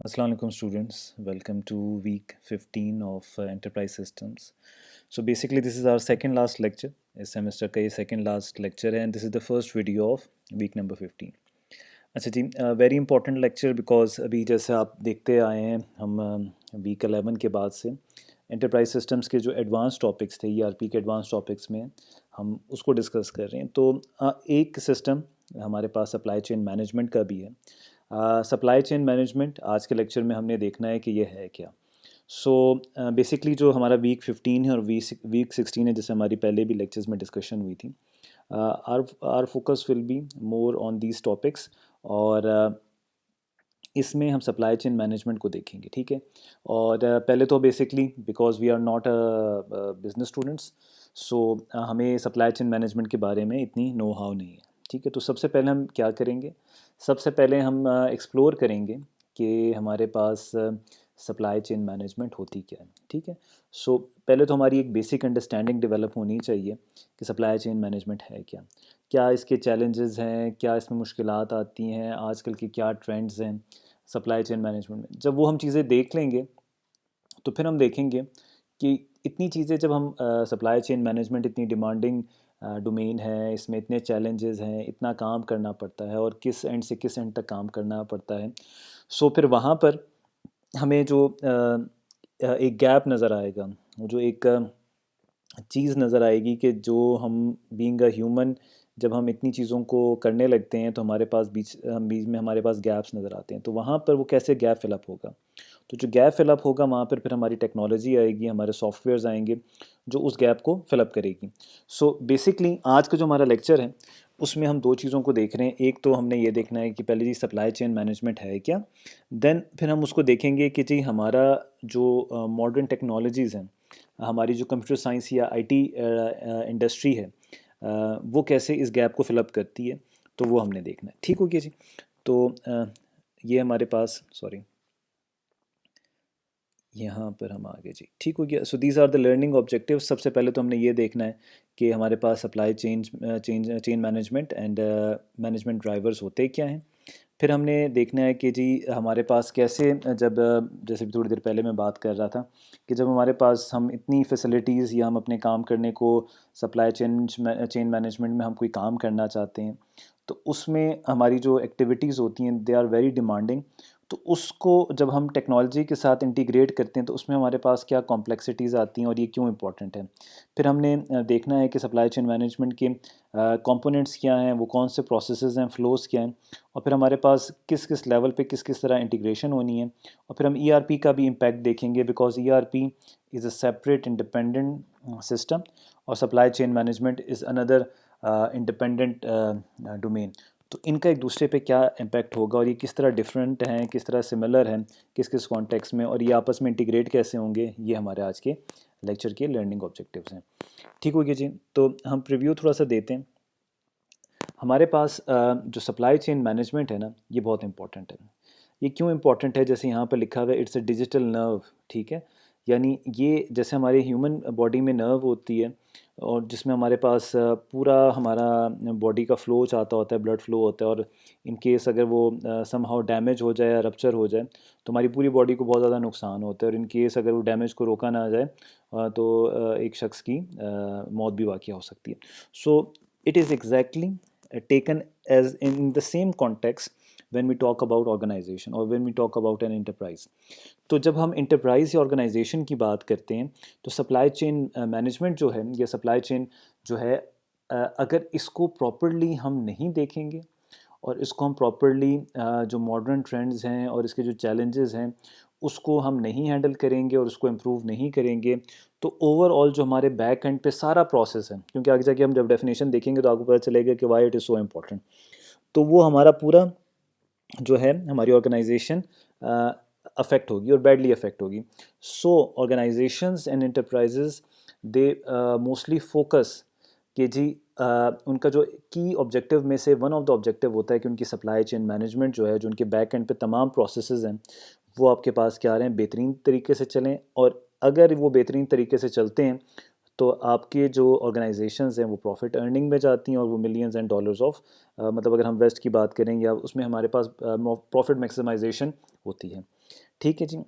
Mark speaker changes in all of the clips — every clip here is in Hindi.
Speaker 1: Assalamu alaikum students, welcome to week 15 of enterprise systems. So basically this is our second last lecture. इस semester का ये second last lecture है and this is the first video of week number 15. अच्छा जी, वेरी इंपॉर्टेंट लेक्चर बिकॉज अभी जैसे आप देखते आए हैं हम वीक 11 के बाद से एंटरप्राइज सिस्टम्स के जो एडवांस टॉपिक्स थे ईआरपी के एडवांस टॉपिक्स में हम उसको डिस्कस कर रहे हैं। तो एक सिस्टम हमारे पास सप्लाई चेन मैनेजमेंट का भी है। सप्लाई चेन मैनेजमेंट आज के लेक्चर में हमने देखना है कि ये है क्या। सो बेसिकली जो हमारा वीक 15 है और वीक 16 है, जैसे हमारी पहले भी लेक्चर्स में डिस्कशन हुई थी, our focus will be more on these topics. और इसमें हम सप्लाई चेन मैनेजमेंट को देखेंगे, ठीक है। और पहले तो basically because we are not business students, so हमें सप्लाई चेन मैनेजमेंट के बारे में इतनी नो हाउ नहीं है, ठीक है। तो सबसे पहले हम क्या करेंगे, सबसे पहले हम एक्सप्लोर करेंगे कि हमारे पास सप्लाई चेन मैनेजमेंट होती क्या है, ठीक है। सो पहले तो हमारी एक बेसिक अंडरस्टैंडिंग डेवलप होनी चाहिए कि सप्लाई चेन मैनेजमेंट है क्या, क्या इसके चैलेंजेस हैं, क्या इसमें मुश्किलात आती हैं, आजकल के क्या ट्रेंड्स हैं सप्लाई चेन मैनेजमेंट में। जब वो हम चीज़ें देख लेंगे तो फिर हम देखेंगे कि इतनी चीज़ें जब हम सप्लाई चेन मैनेजमेंट इतनी डिमांडिंग डोमेन है, इसमें इतने चैलेंजेस हैं, इतना काम करना पड़ता है और किस एंड से किस एंड तक काम करना पड़ता है। सो फिर वहाँ पर हमें जो एक गैप नज़र आएगा, वो जो एक चीज़ नज़र आएगी कि जो हम बीइंग अ ह्यूमन जब हम इतनी चीज़ों को करने लगते हैं तो हमारे पास बीच में हमारे पास गैप्स नज़र आते हैं। तो वहाँ पर वो कैसे गैप फिलअप होगा, तो जो गैप फिलअप होगा वहाँ पर फिर हमारी टेक्नोलॉजी आएगी, हमारे सॉफ्टवेयर्स आएंगे जो उस गैप को फिलअप करेगी। सो बेसिकली आज का जो हमारा लेक्चर है उसमें हम दो चीज़ों को देख रहे हैं। एक तो हमने ये देखना है कि पहले जी सप्लाई चेन मैनेजमेंट है क्या, देन फिर हम उसको देखेंगे कि जी हमारा जो मॉडर्न टेक्नोलॉजीज़ हैं, हमारी जो कंप्यूटर साइंस या आईटी इंडस्ट्री है, वो कैसे इस गैप को फिलअप करती है, तो वो हमने देखना है। ठीक हो गया जी। तो ये हमारे पास सॉरी यहाँ पर हम आ गए जी, ठीक हो गया। So these are the learning objectives. सबसे पहले तो हमने ये देखना है कि हमारे पास supply chain management and management drivers होते क्या हैं। फिर हमने देखना है कि जी हमारे पास कैसे जब जैसे भी थोड़ी देर पहले मैं बात कर रहा था कि जब हमारे पास हम इतनी फैसिलिटीज़ या हम अपने काम करने को सप्लाई चेन मैनेजमेंट में हम कोई काम करना चाहते हैं तो उसमें हमारी जो एक्टिविटीज़ होती हैं दे आर वेरी डिमांडिंग। तो उसको जब हम टेक्नोलॉजी के साथ इंटीग्रेट करते हैं तो उसमें हमारे पास क्या कॉम्प्लेक्सिटीज़ आती हैं और ये क्यों इम्पोर्टेंट है। फिर हमने देखना है कि सप्लाई चेन मैनेजमेंट के कंपोनेंट्स क्या हैं, वो कौन से प्रोसेसेस हैं, फ्लोस क्या हैं, और फिर हमारे पास किस किस लेवल पे किस किस तरह इंटीग्रेशन होनी है। और फिर हम ईआरपी का भी इम्पैक्ट देखेंगे because ERP is a separate independent system और supply chain management is another independent domain. तो इनका एक दूसरे पे क्या इम्पैक्ट होगा और ये किस तरह डिफरेंट हैं, किस तरह सिमिलर हैं, किस किस कॉन्टेक्स्ट में, और ये आपस में इंटीग्रेट कैसे होंगे, ये हमारे आज के लेक्चर के लर्निंग ऑब्जेक्टिव्स हैं। ठीक हो गया जी। तो हम प्रीव्यू थोड़ा सा देते हैं। हमारे पास जो सप्लाई चेन मैनेजमेंट है ना, ये बहुत इंपॉर्टेंट है। ये क्यों इंपॉर्टेंट है, जैसे यहाँ पर लिखा हुआ है इट्स अ डिजिटल नर्व, ठीक है। यानी ये जैसे हमारे ह्यूमन बॉडी में नर्व होती है और जिसमें हमारे पास पूरा हमारा बॉडी का फ्लो चाहता होता है, ब्लड फ्लो होता है, और इन केस अगर वो समहाउ डैमेज हो जाए या रप्चर हो जाए तो हमारी पूरी बॉडी को बहुत ज़्यादा नुकसान होता है, और इन केस अगर वो डैमेज को रोका ना जाए तो एक शख्स की मौत भी वाक़या हो सकती है। So it is exactly taken as in the same context when we talk about organization or when we talk about an enterprise। तो जब हम इंटरप्राइज या ऑर्गेनाइजेशन की बात करते हैं तो सप्लाई चेन मैनेजमेंट जो है या सप्लाई चेन जो है, अगर इसको प्रॉपरली हम नहीं देखेंगे और इसको हम प्रॉपरली जो मॉडर्न ट्रेंड्स हैं और इसके जो चैलेंजेस हैं उसको हम नहीं हैंडल करेंगे और उसको इम्प्रूव नहीं करेंगे, तो ओवरऑल जो हमारे बैक एंड पे सारा प्रोसेस है, क्योंकि आगे जाके हम जब डेफिनेशन देखेंगे तो आपको पता चलेगा कि why it is so important, तो वो हमारा पूरा जो है हमारी ऑर्गेनाइजेशन अफेक्ट होगी और बैडली अफेक्ट होगी। So organisations and enterprises they mostly focus कि जी उनका जो की ऑब्जेक्टिव में से वन ऑफ द ऑब्जेक्टिव होता है कि उनकी सप्लाई चेन मैनेजमेंट जो है, जो उनके बैक एंड पे तमाम प्रोसेसेस हैं वो आपके पास क्या आ रहे हैं, बेहतरीन तरीके से चलें। और अगर वो बेहतरीन तरीके से चलते हैं तो आपके जो ऑर्गेनाइजेशंस हैं वो प्रॉफिट अर्निंग में जाती हैं और वो मिलियंस एंड डॉलर्स ऑफ मतलब अगर हम वेस्ट की बात करें या उसमें हमारे पास प्रॉफिट मैक्सिमाइजेशन होती है। ठीक है जी।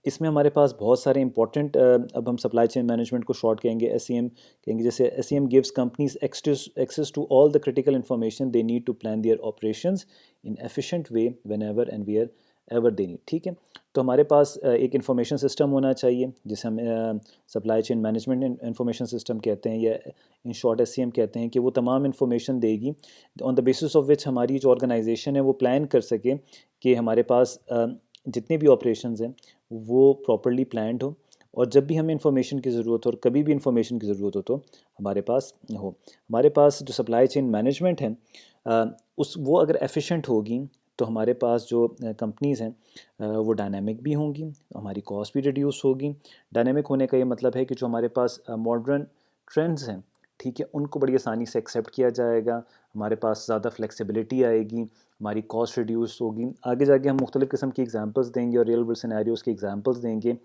Speaker 1: इसमें हमारे पास बहुत सारे इंपॉर्टेंट, अब हम सप्लाई चेन मैनेजमेंट को शॉर्ट कहेंगे, एससीएम कहेंगे। जैसे SCM gives companies access to all the critical information they need to plan their operations in efficient way whenever and wherever they need. ठीक है, तो हमारे पास एक इंफॉर्मेशन सिस्टम होना चाहिए जिसे हम supply chain management information system कहते हैं, या इन शॉर्ट एससीएम कहते हैं, कि वो तमाम इन्फॉर्मेशन देगी on the basis of which हमारी जो ऑर्गेनाइजेशन है वो प्लान कर सके कि हमारे पास जितने भी ऑपरेशंस हैं वो प्रॉपरली प्लान्ड हो, और जब भी हमें इंफॉर्मेशन की ज़रूरत हो और कभी भी इंफॉर्मेशन की ज़रूरत हो तो हमारे पास हो। हमारे पास जो सप्लाई चेन मैनेजमेंट है, उस वो अगर एफिशिएंट होगी तो हमारे पास जो कंपनीज़ हैं वो डायनामिक भी होंगी, हमारी कॉस्ट भी रिड्यूस होगी। डायनामिक होने का ये मतलब है कि जो हमारे पास मॉडर्न ट्रेंड्स हैं, ठीक है, उनको बड़ी आसानी से एक्सेप्ट किया जाएगा, हमारे पास ज़्यादा फ्लेक्सिबिलिटी आएगी, हमारी कॉस्ट रिड्यूस होगी। आगे जाके हम मुख्तलिफ़ किस्म की एग्जांपल्स देंगे और रियल वर्ल्ड सिनेरियोज़ के एग्जांपल्स देंगे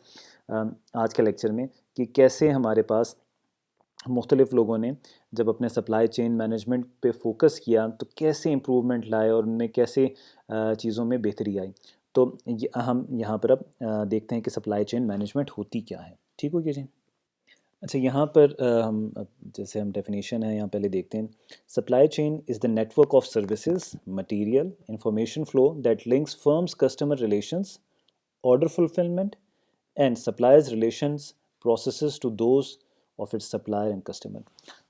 Speaker 1: आज के लेक्चर में, कि कैसे हमारे पास मुख्तलिफ़ लोगों ने जब अपने सप्लाई चेन मैनेजमेंट पे फोकस किया तो कैसे इम्प्रूवमेंट लाए और उनमें कैसे चीज़ों में बेहतरी आई। तो हम यहाँ पर अब देखते हैं कि सप्लाई चेन मैनेजमेंट होती क्या है। ठीक हो गया जी। अच्छा, यहाँ पर हम अब जैसे हम डेफिनेशन है यहाँ पहले देखते हैं। Supply chain is the network of services, material, information flow that links firms customer relations, order fulfillment, and suppliers relations processes to those of its supplier and customer.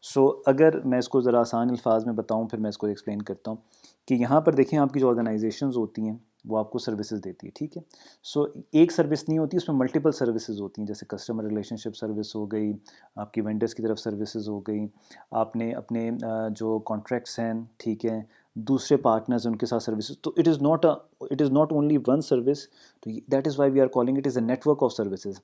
Speaker 1: So अगर मैं इसको ज़रा आसान अल्फाज में बताऊँ, फिर मैं इसको एक्सप्लेन करता हूँ कि यहाँ पर देखें, आपकी जो ऑर्गेनाइजेशंस होती हैं वो आपको सर्विसेज देती है। ठीक है, सो एक सर्विस नहीं होती, उसमें मल्टीपल सर्विसेज होती हैं। जैसे कस्टमर रिलेशनशिप सर्विस हो गई, आपकी वेंडर्स की तरफ सर्विसेज हो गई, आपने अपने जो कॉन्ट्रैक्ट्स हैं, ठीक है, दूसरे पार्टनर्स उनके साथ सर्विसेज। तो it is not only one service, तो that is why we are calling it is a network of services.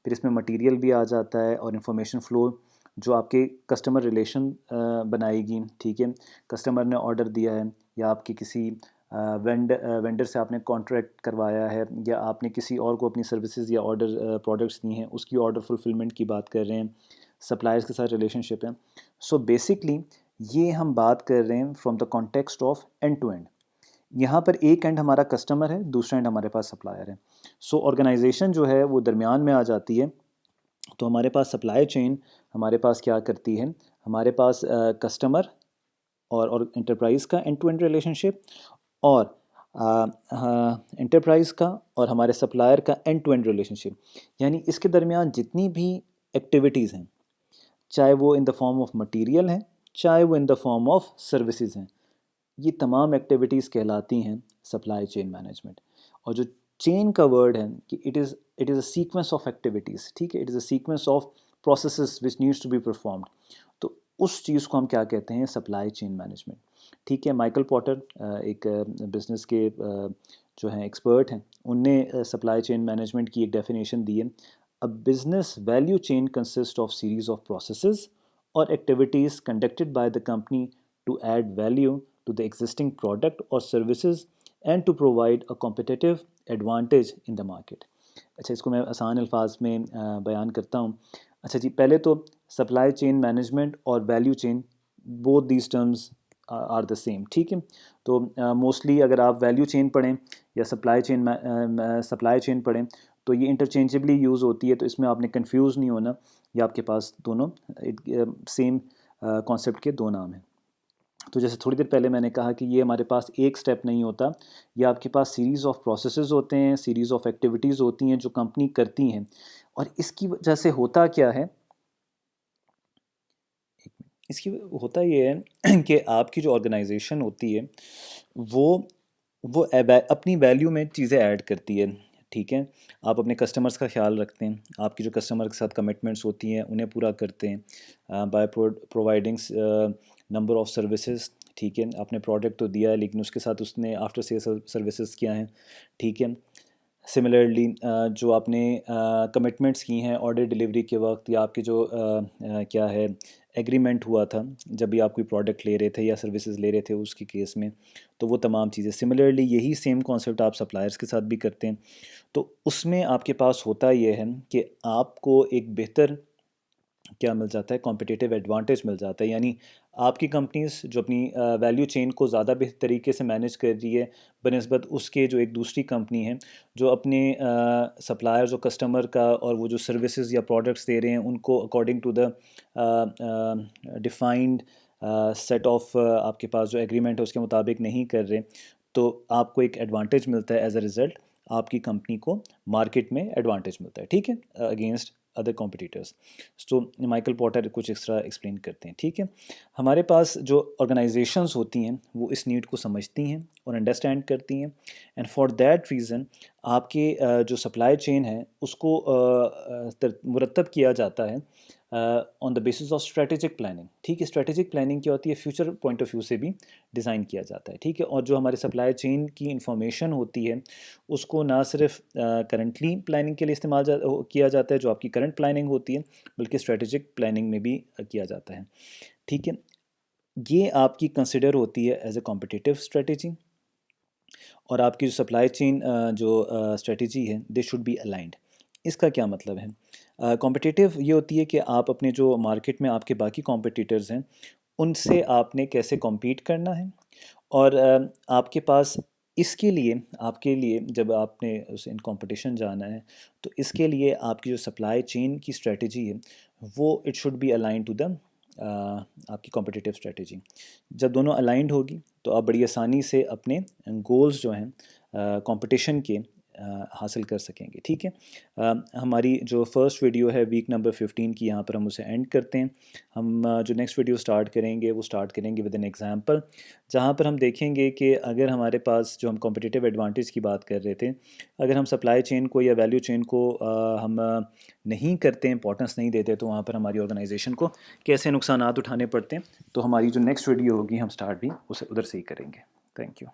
Speaker 1: फिर इसमें मटेरियल भी आ जाता है और इंफॉर्मेशन फ़्लो, जो आपके कस्टमर रिलेशन बनाएगी। ठीक है, कस्टमर ने ऑर्डर दिया है, या आपके किसी वेंडर से आपने कॉन्ट्रैक्ट करवाया है, या आपने किसी और को अपनी सर्विसेज या ऑर्डर प्रोडक्ट्स दी हैं, उसकी ऑर्डर फुलफिलमेंट की बात कर रहे हैं, सप्लायर्स के साथ रिलेशनशिप है। सो बेसिकली ये हम बात कर रहे हैं from the context of end to end. यहाँ पर एक एंड हमारा कस्टमर है, दूसरा एंड हमारे पास सप्लायर है। सो ऑर्गेनाइजेशन जो है वो दरमियान में आ जाती है। तो हमारे पास सप्लाई चेन हमारे पास क्या करती है, हमारे पास कस्टमर और एंटरप्राइज़ का एंड टू एंड रिलेशनशिप, और एंटरप्राइज़ का और हमारे सप्लायर का एंड टू एंड रिलेशनशिप। यानी इसके दरमियान जितनी भी एक्टिविटीज़ हैं, चाहे वो in the form of material हैं, चाहे वो in the form of services हैं, ये तमाम एक्टिविटीज़ कहलाती हैं सप्लाई चेन मैनेजमेंट। और जो चेन का वर्ड है कि it is a sequence of activities. ठीक है, it is a sequence of processes which needs to be performed. तो उस चीज़ को हम क्या कहते हैं, सप्लाई चेन मैनेजमेंट। ठीक है, माइकल पॉटर एक बिज़नेस के जो हैं एक्सपर्ट हैं, उनने सप्लाई चेन मैनेजमेंट की एक डेफिनेशन दी है। A business value chain consist of series of processes और activities conducted by the company to add value to the existing product or services and to provide a competitive advantage in the market. अच्छा, इसको मैं आसान अल्फाज में बयान करता हूँ। अच्छा जी, पहले तो सप्लाई चेन मैनेजमेंट और value chain, both these terms are the same. ठीक है, तो मोस्टली अगर आप वैल्यू चेन पढ़ें या सप्लाई चेन पढ़ें तो ये इंटरचेंजेबली यूज़ होती है, तो इसमें आपने कंफ्यूज नहीं होना। ये आपके पास दोनों सेम कॉन्सेप्ट के दो नाम हैं। तो जैसे थोड़ी देर पहले मैंने कहा कि ये हमारे पास एक स्टेप नहीं होता, ये आपके पास सीरीज़ ऑफ प्रोसेसेस होते हैं, सीरीज़ ऑफ एक्टिविटीज़ होती हैं जो कंपनी करती हैं। और इसकी वजह से होता क्या है, इसकी होता ये है कि आपकी जो ऑर्गेनाइजेशन होती है वो अपनी वैल्यू में चीज़ें ऐड करती है। ठीक है, आप अपने कस्टमर्स का ख्याल रखते हैं, आपकी जो कस्टमर के साथ कमिटमेंट्स होती हैं उन्हें पूरा करते हैं by providing number of services. ठीक है, आपने प्रोडक्ट तो दिया है लेकिन उसके साथ उसने आफ्टर सेल सर्विसेज क्या हैं। ठीक है, सिमिलरली जो आपने कमिटमेंट्स की हैं ऑर्डर डिलीवरी के वक्त, या आपके जो क्या है एग्रीमेंट हुआ था जब भी आप कोई प्रोडक्ट ले रहे थे या सर्विसेज ले रहे थे उसके केस में, तो वो तमाम चीज़ें सिमिलरली यही सेम कॉन्सेप्ट आप सप्लायर्स के साथ भी करते हैं। तो उसमें आपके पास होता ये है कि आपको एक बेहतर क्या मिल जाता है, कॉम्पिटिटिव एडवांटेज मिल जाता है। यानी आपकी कंपनीज जो अपनी वैल्यू चेन को ज़्यादा बेहतर तरीके से मैनेज कर रही है बनस्बत उसके जो एक दूसरी कंपनी है जो अपने सप्लायर्स और कस्टमर का और वो जो सर्विसेज या प्रोडक्ट्स दे रहे हैं उनको according to the defined set of आपके पास जो एग्रीमेंट है उसके मुताबिक नहीं कर रहे, तो आपको एक एडवांटेज मिलता है एज अ रिज़ल्ट, आपकी कंपनी को मार्केट में एडवांटेज मिलता है, ठीक है, अगेंस्ट अदर कॉम्पिटिटर्स। तो माइकल पॉटर कुछ इस तरह एक्सप्लेन करते हैं, ठीक है। हमारे पास जो ऑर्गेनाइजेशंस होती हैं वो इस नीड को समझती हैं और अंडरस्टैंड करती हैं, एंड फॉर दैट रीज़न आपके जो सप्लाई चेन है उसको मुरतब किया जाता है on the basis of strategic planning, ठीक है। स्ट्रेटेजिक प्लानिंग क्या होती है, फ्यूचर पॉइंट ऑफ व्यू से भी डिज़ाइन किया जाता है, ठीक है। और जो हमारे सप्लाई चेन की इंफॉर्मेशन होती है उसको ना सिर्फ करंटली प्लानिंग के लिए किया जाता है जो आपकी करंट प्लानिंग होती है, बल्कि स्ट्रेटेजिक प्लानिंग में भी किया जाता है, ठीक है। ये आपकी कंसिडर होती है एज ए कॉम्पिटिटिव स्ट्रेटेजी, और आपकी जो सप्लाई चेन जो स्ट्रेटेजी है दे शुड बी अलाइंड। इसका क्या मतलब है, कॉम्पिटिटिव ये होती है कि आप अपने जो मार्केट में आपके बाकी कॉम्पिटिटर्स हैं उनसे आपने कैसे कॉम्पीट करना है, और आपके पास इसके लिए आपके लिए जब आपने उस इन कंपटीशन जाना है तो इसके लिए आपकी जो सप्लाई चेन की स्ट्रेटजी है वो it should be align to the आपकी कॉम्पिटिटिव स्ट्रेटजी। जब दोनों अलाइंड होगी तो आप बड़ी आसानी से अपने गोल्स जो हैं कंपटीशन के हासिल कर सकेंगे, ठीक है। हमारी जो फर्स्ट वीडियो है वीक नंबर 15 की, यहाँ पर हम उसे एंड करते हैं। हम जो नेक्स्ट वीडियो स्टार्ट करेंगे वो स्टार्ट करेंगे विद एन एग्जांपल, जहाँ पर हम देखेंगे कि अगर हमारे पास जो हम कॉम्पिटिटिव एडवांटेज की बात कर रहे थे, अगर हम सप्लाई चेन को या वैल्यू चेन को हम नहीं करते, इंपॉर्टेंस नहीं देते, तो वहाँ पर हमारी ऑर्गेनाइजेशन को कैसे नुकसानात उठाने पड़ते हैं। तो हमारी जो नेक्स्ट वीडियो होगी हम स्टार्ट भी उसे उधर से ही करेंगे। Thank you.